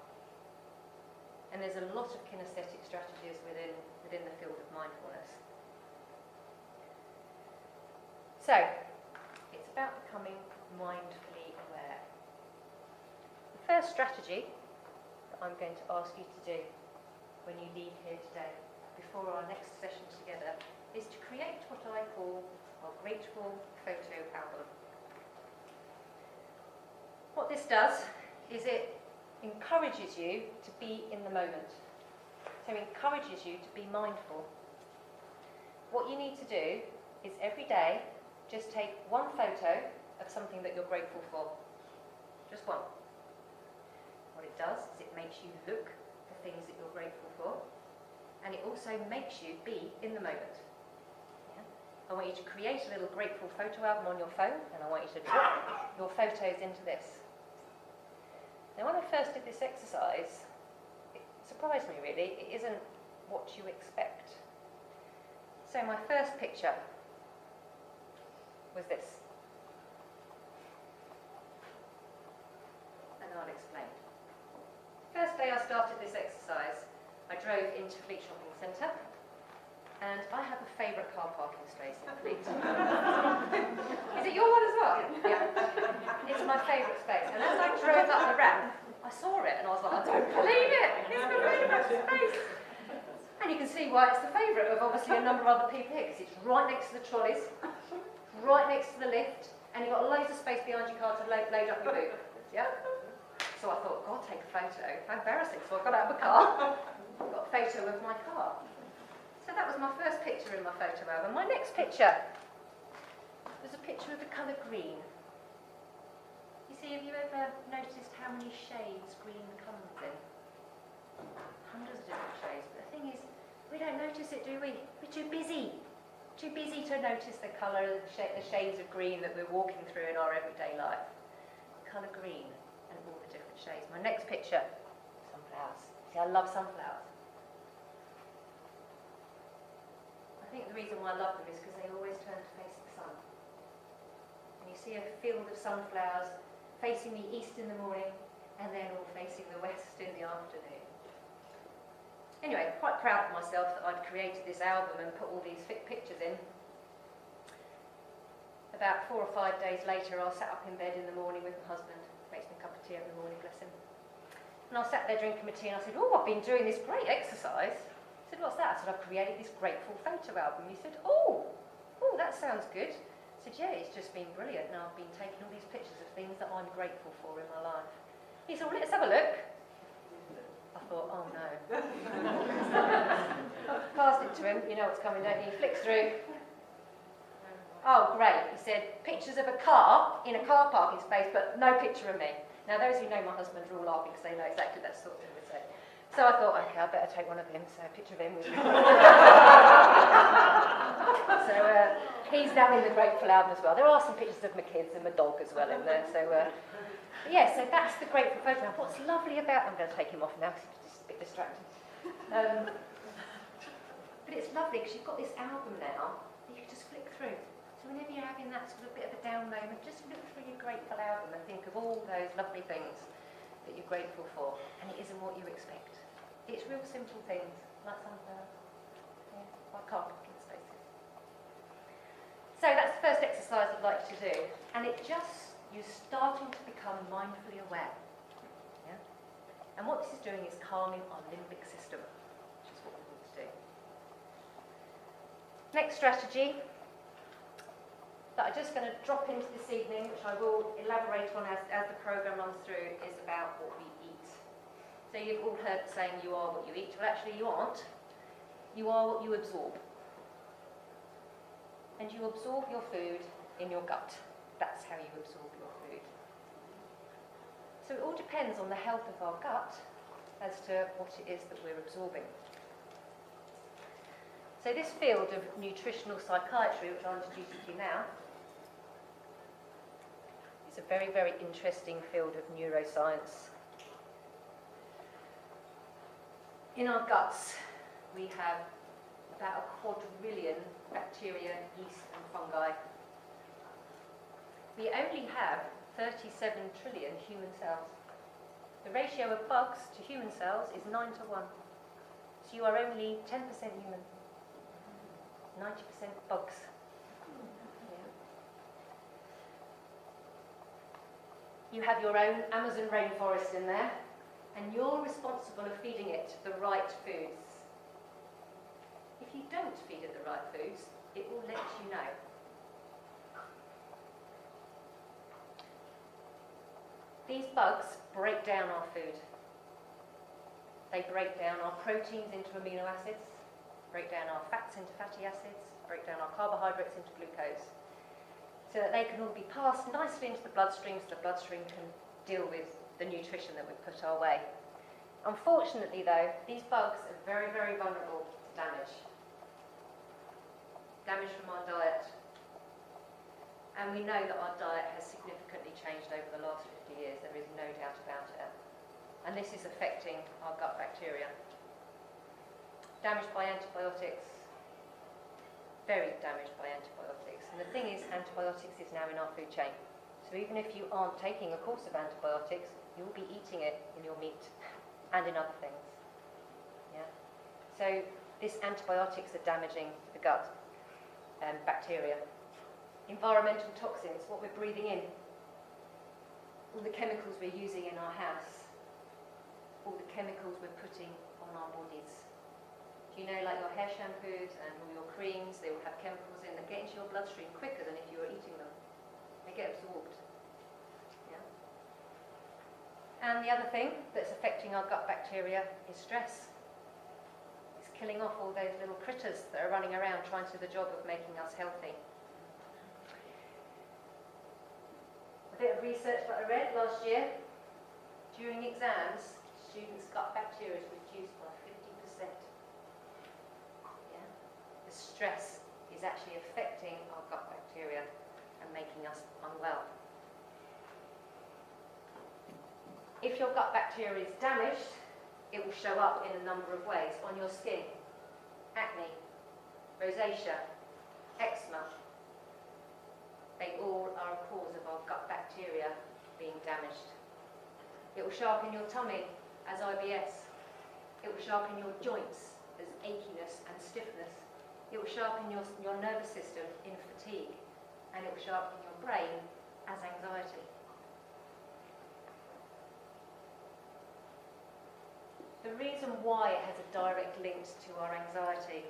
And there's a lot of kinesthetic strategies within the field of mindfulness. So, it's about becoming mindfully aware. The first strategy that I'm going to ask you to do when you leave here today, before our next session together, is to create what I call a grateful photo album. What this does is it encourages you to be in the moment. So it encourages you to be mindful. What you need to do is every day just take one photo of something that you're grateful for. Just one. What it does is it makes you look for things that you're grateful for, and it also makes you be in the moment. Yeah? I want you to create a little grateful photo album on your phone, and I want you to drop your photos into this. Now, when I first did this exercise, it surprised me really. It isn't what you expect. So my first picture was this. And I'll explain. First day I started this exercise, I drove into Fleet Shopping Centre, and I have a favourite car parking space in Fleet. Is it your one as well? Yeah. It's my favourite space. And as I drove up the ramp, I saw it and I was like, I don't believe it! It's my favourite space! And you can see why it's the favourite of obviously a number of other people here, because it's right next to the trolleys, right next to the lift, and you've got loads of space behind your car to load up your boot. Yeah? So I thought, God, take a photo. How embarrassing. So I got out of the car, got a photo of my car. So that was my first picture in my photo album. My next picture was a picture of the colour green. You see, have you ever noticed how many shades green comes in? Hundreds of different shades. But the thing is, we don't notice it, do we? We're too busy. Too busy to notice the colour, the shades of green that we're walking through in our everyday life. Colour green and all the different shades. My next picture, sunflowers. See, I love sunflowers. I think the reason why I love them is because they always turn to face the sun. And you see a field of sunflowers facing the east in the morning and then all facing the west in the afternoon. Anyway, quite proud of myself that I'd created this album and put all these pictures in. About 4 or 5 days later, I sat up in bed in the morning with my husband. Makes me a cup of tea every morning, bless him. And I sat there drinking my tea and I said, oh, I've been doing this great exercise. I said, what's that? I said, I've created this grateful photo album. He said, oh, that sounds good. I said, yeah, it's just been brilliant. Now I've been taking all these pictures of things that I'm grateful for in my life. He said, well, let's have a look. I thought, oh no. Passed it to him, you know what's coming, don't you? He flicks through. Oh, great. He said, pictures of a car in a car parking space, but no picture of me. Now, those who know my husband are all laughing because they know exactly that sort of thing we say. So I thought, okay, I better take one of him. So a picture of him with me. So he's now in the Grateful album as well. There are some pictures of my kids and my dog as well in there. So yeah, so that's the Grateful photo. Now, what's lovely about, I'm going to take him off now because he's just a bit distracted. But it's lovely because you've got this album now that you can just flick through. So whenever you're having that sort of bit of a down moment, just look through your Grateful album and think of all those lovely things that you're grateful for, and it isn't what you expect. It's real simple things, like sunflowers. Yeah, like carpet spaces. So that's the first exercise I'd like you to do, and you're starting to become mindfully aware. Yeah? And what this is doing is calming our limbic system, which is what we want to do. Next strategy that I'm just going to drop into this evening, which I will elaborate on as the programme runs through, is about what we eat. So you've all heard the saying, you are what you eat. Well, actually you aren't. You are what you absorb. And you absorb your food in your gut. That's how you absorb your food. So it all depends on the health of our gut as to what it is that we're absorbing. So this field of nutritional psychiatry, which I'll introduce to you now, is a very, very interesting field of neuroscience. In our guts, we have about 250,000,000 bacteria, yeast and fungi. We only have 37 trillion human cells. The ratio of bugs to human cells is 9:1. So you are only 10% human, 90% bugs. Yeah. You have your own Amazon rainforest in there, and you're responsible for feeding it the right foods. If you don't feed it the right foods, it will let you know. These bugs break down our food. They break down our proteins into amino acids, break down our fats into fatty acids, break down our carbohydrates into glucose, so that they can all be passed nicely into the bloodstream so the bloodstream can deal with the nutrition that we put our way. Unfortunately though, these bugs are very, very vulnerable to damage. Damage from our diet. And we know that our diet has significantly changed over the last 50 years, there is no doubt about it. And this is affecting our gut bacteria. Damaged by antibiotics, very damaged by antibiotics. And the thing is, antibiotics is now in our food chain. So even if you aren't taking a course of antibiotics, you'll be eating it in your meat and in other things. Yeah. So these antibiotics are damaging the gut bacteria. Environmental toxins, what we're breathing in, all the chemicals we're using in our house, all the chemicals we're putting on our bodies. Do you know, like your hair shampoos and all your creams, they will have chemicals in that get into your bloodstream quicker than if you were eating them. They get absorbed. Yeah. And the other thing that's affecting our gut bacteria is stress. It's killing off all those little critters that are running around trying to do the job of making us healthy. A bit of research that I read last year, during exams, students' gut bacteria is reduced by 50%. Yeah? The stress is actually affecting our gut bacteria and making us unwell. If your gut bacteria is damaged, it will show up in a number of ways on your skin. Acne, rosacea, eczema. They all are a cause of our gut bacteria being damaged. It will show up in your tummy as IBS. It will show up in your joints as achiness and stiffness. It will show up in your nervous system in fatigue. And it will show up in your brain as anxiety. The reason why it has a direct link to our anxiety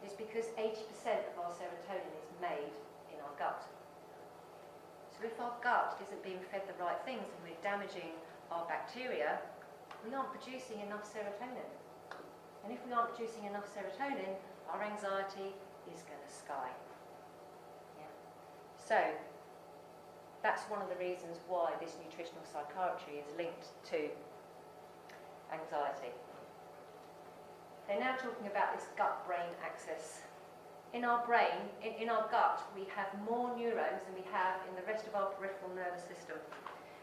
is because 80% of our serotonin is made in our gut. So if our gut isn't being fed the right things and we're damaging our bacteria, we aren't producing enough serotonin. And if we aren't producing enough serotonin, our anxiety is going to sky. Yeah. So that's one of the reasons why this nutritional psychiatry is linked to anxiety. They're now talking about this gut-brain axis. In our brain, in our gut, we have more neurons than we have in the rest of our peripheral nervous system.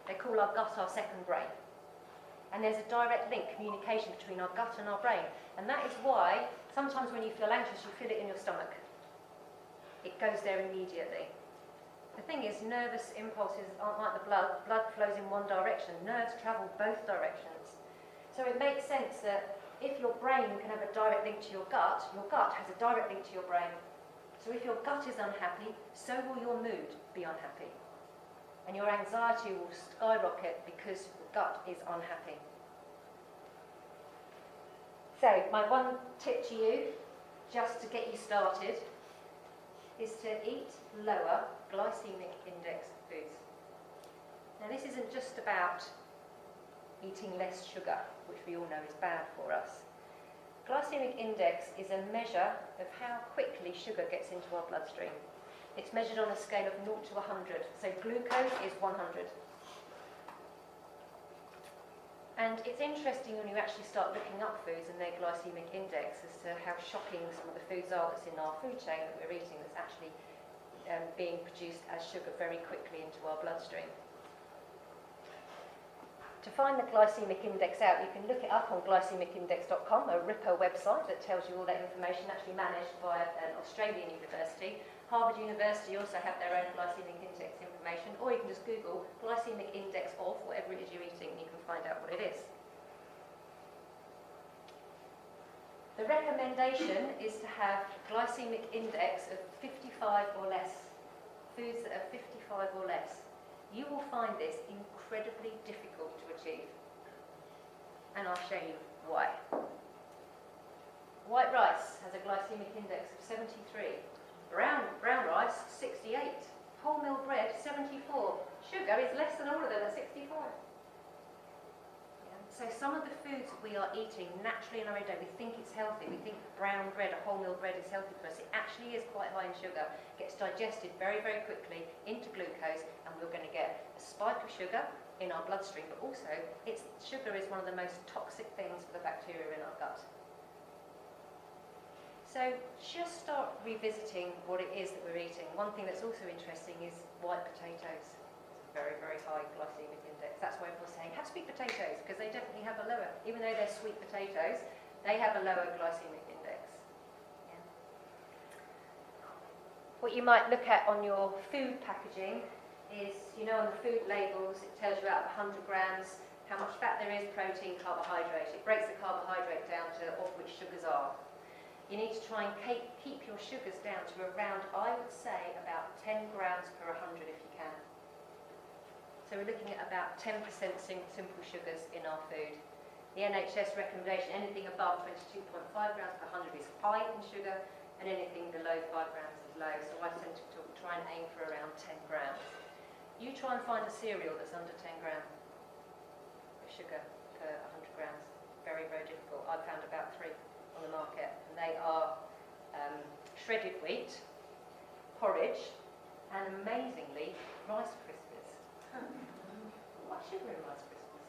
They call our gut our second brain. And there's a direct link, communication between our gut and our brain. And that is why sometimes when you feel anxious, you feel it in your stomach. It goes there immediately. The thing is, nervous impulses aren't like the blood. Blood flows in one direction. Nerves travel both directions. So it makes sense that if your brain can have a direct link to your gut has a direct link to your brain. So if your gut is unhappy, so will your mood be unhappy. And your anxiety will skyrocket because your gut is unhappy. So my one tip to you, just to get you started, is to eat lower glycemic index foods. Now this isn't just about eating less sugar, which we all know is bad for us. Glycemic index is a measure of how quickly sugar gets into our bloodstream. It's measured on a scale of 0 to 100. So glucose is 100. And it's interesting when you actually start looking up foods and their glycemic index as to how shocking some of the foods are that's in our food chain that we're eating that's actually being produced as sugar very quickly into our bloodstream. To find the glycemic index out, you can look it up on glycemicindex.com, a RIPA website that tells you all that information, actually managed by an Australian university. Harvard University also have their own glycemic index information, or you can just Google glycemic index of whatever it is you're eating and you can find out what it is. The recommendation is to have glycemic index of 55 or less, foods that are 55 or less. You will find this incredibly difficult to achieve, and I'll show you why. White rice has a glycemic index of 73. Brown rice, 68. Wholemeal bread, 74. Sugar is less than all of them at 65. Yeah. So some of the foods we are eating naturally in our own day, we think it's healthy. We think brown bread or wholemeal bread is healthy for us. It actually is quite high in sugar. Gets digested very, very quickly into glucose, and we're going to get a spike of sugar in our bloodstream. But also, sugar is one of the most toxic things for the bacteria in our gut. So just start revisiting what it is that we're eating. One thing that's also interesting is white potatoes. It's a very, very high glycemic index. That's why everyone's saying, have sweet potatoes, because they definitely have a lower, even though they're sweet potatoes, they have a lower glycemic index. Yeah. What you might look at on your food packaging is, on the food labels, it tells you out of 100 grams how much fat there is, protein, carbohydrate. It breaks the carbohydrate down to of which sugars are. You need to try and keep your sugars down to around, I would say, about 10 grams per 100 if you can. So we're looking at about 10% simple sugars in our food. The NHS recommendation, anything above 22.5 grams per 100 is high in sugar, and anything below 5 grams is low. So I tend to try and aim for around 10 grams. You try and find a cereal that's under 10 grams of sugar per 100 grams. Very, very difficult. I've found about 3 on the market, and they are shredded wheat, porridge, and amazingly, Rice Krispies. What sugar in Rice Krispies?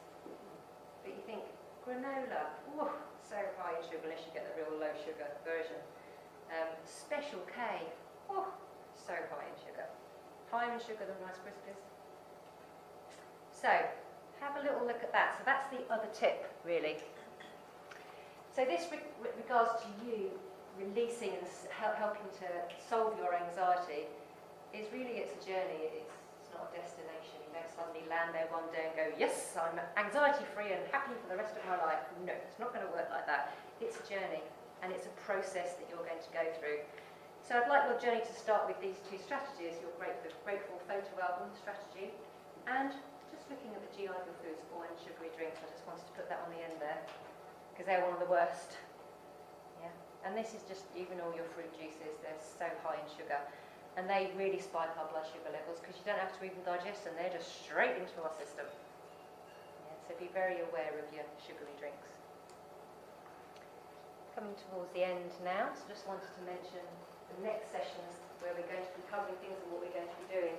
But you think, granola, whoa, so high in sugar unless you get the real low sugar version. Special K, whoa, so high in sugar. Higher in sugar than Rice Krispies. So, have a little look at that. So that's the other tip, really. So this regards to you releasing and helping to solve your anxiety is really, it's a journey, it's not a destination. You don't suddenly land there one day and go, yes, I'm anxiety free and happy for the rest of my life. No, it's not going to work like that. It's a journey, and it's a process that you're going to go through. So I'd like your journey to start with these 2 strategies, your grateful photo album strategy, and just looking at the GI of your foods, oil and sugary drinks. I just wanted to put that on the end there, because they're one of the worst. Yeah. And this is just, even all your fruit juices, they're so high in sugar. And they really spike our blood sugar levels because you don't have to even digest them, they're just straight into our system. Yeah, so be very aware of your sugary drinks. Coming towards the end now, so just wanted to mention the next sessions where we're going to be covering things and what we're going to be doing.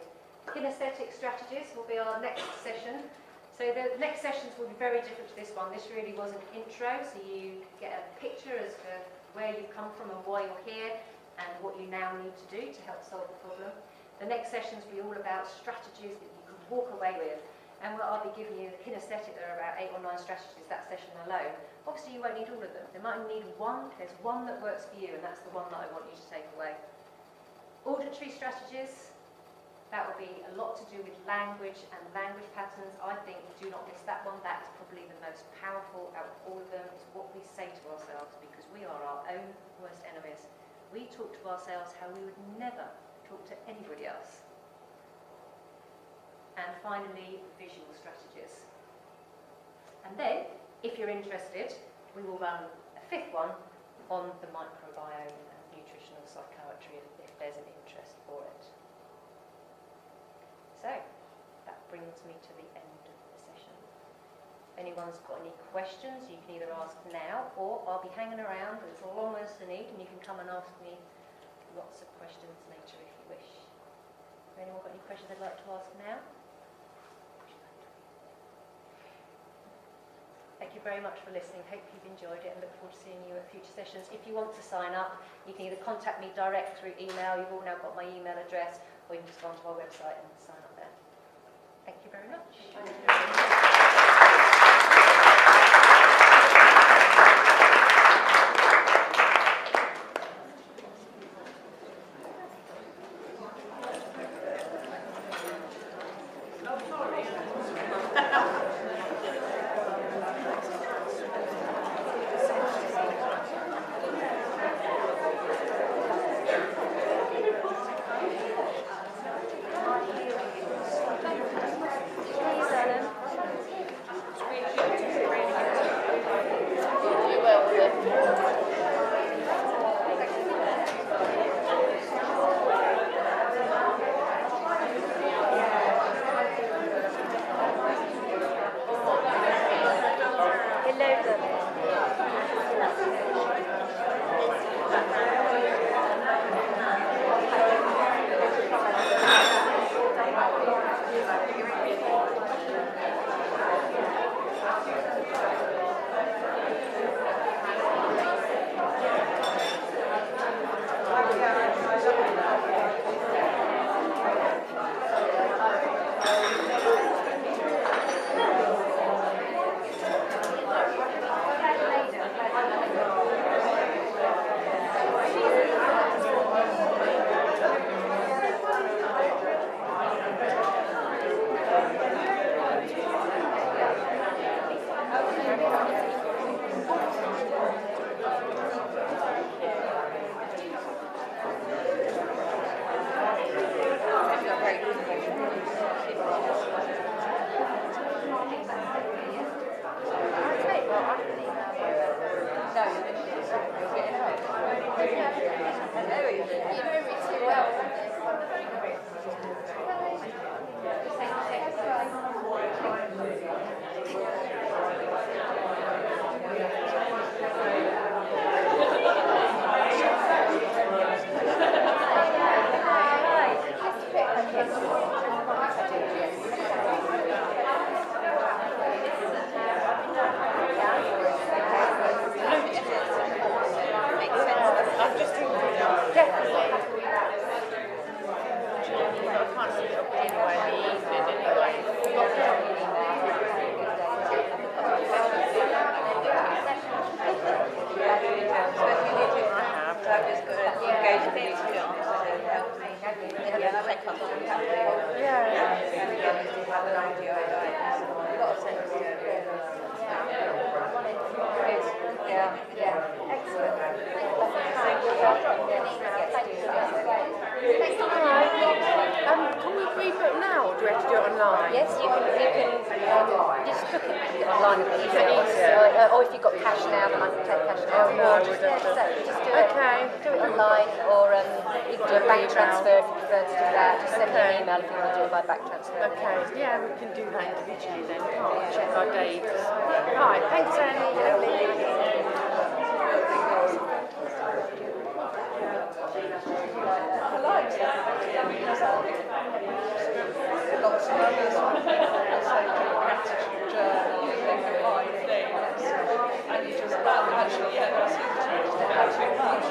Kinesthetic strategies will be our next session. So the next sessions will be very different to this one. This really was an intro, so you get a picture as to where you've come from and why you're here and what you now need to do to help solve the problem. The next sessions will be all about strategies that you can walk away with. And I'll be giving you the kinesthetic, there are about 8 or 9 strategies that session alone. Obviously you won't need all of them. There might need one, there's one that works for you, and that's the one that I want you to take away. Auditory strategies, That will be a lot to do with language and language patterns. I think do not miss that one. That's probably the most powerful out of all of them. It's what we say to ourselves, because we are our own worst enemies. We talk to ourselves how we would never talk to anybody else. And finally, visual strategies. And then, if you're interested, we will run a fifth one on the microbiome and nutritional psychiatry if there's an interest for it. So, that brings me to the end of the session. If anyone's got any questions, you can either ask now, or I'll be hanging around as long as you need, and you can come and ask me lots of questions later if you wish. Has anyone got any questions they'd like to ask now? Thank you very much for listening. Hope you've enjoyed it and look forward to seeing you at future sessions. If you want to sign up, you can either contact me direct through email, you've all now got my email address, or you can just go onto our website and sign up there. Thank you very much. Can we pre-book now, or do we have to do it online? Yes, you can just book it online if it's easier. Or if you've got cash now, then I can take cash now. Oh, no, just do it. Okay. Do it online, or you can do a bank transfer if you prefer to do that. Just send me an email if you want to do it by bank transfer. Okay, yeah, we can do that individually then, can't we? Check our dates. Right, thanks, Annie. Lots of others also do gratitude journaling, they can find things, and you just actually, that's too much.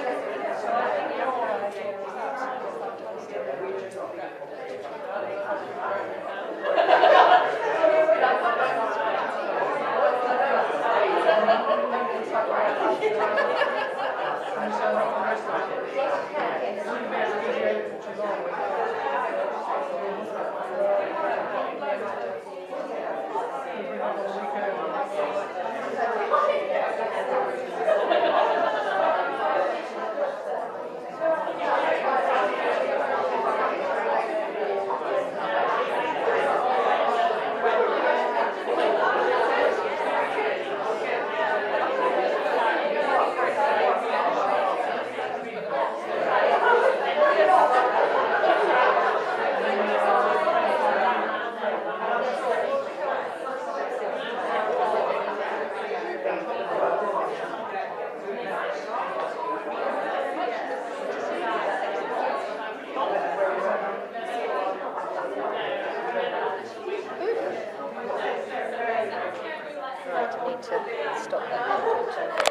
to stop that.